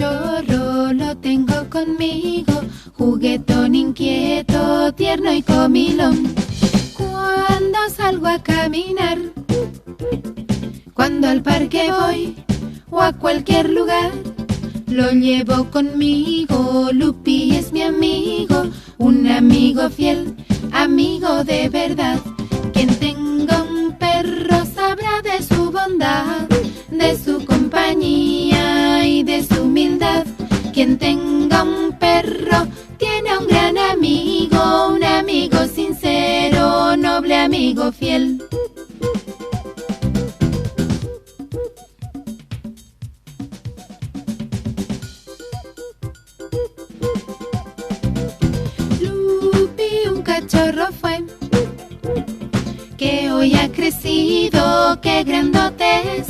cachorro lo tengo conmigo, juguetón, inquieto, tierno y comilón. Cuando salgo a caminar, cuando al parque voy o a cualquier lugar, lo llevo conmigo. Lupi es mi amigo, un amigo fiel, amigo de verdad. Quien tenga un perro sabrá de su bondad, de su compañía y de su humildad. Quien tenga un perro tiene un gran amigo, un amigo sincero, noble amigo fiel. Lupi un cachorro fue, que hoy ha crecido, qué grandote es,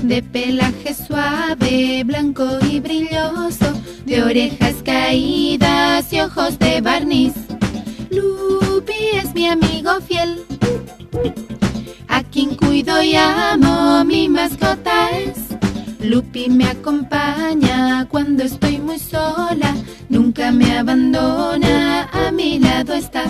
de pelaje suave, blanco y brilloso, de orejas caídas y ojos de barniz. Lupi es mi amigo fiel, a quien cuido y amo, mi mascota es. Lupi me acompaña cuando estoy muy sola, nunca me abandona, a mi lado está.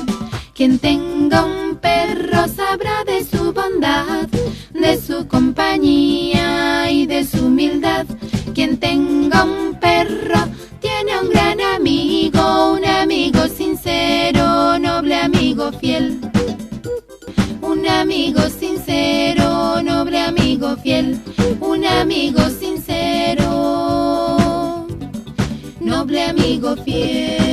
Quien tenga un perro sabrá de su bondad, de su compañía y de su humildad. Quien tenga un perro tiene un gran amigo, un amigo sincero, noble amigo fiel. Un amigo sincero, noble amigo fiel. Un amigo sincero, noble amigo fiel.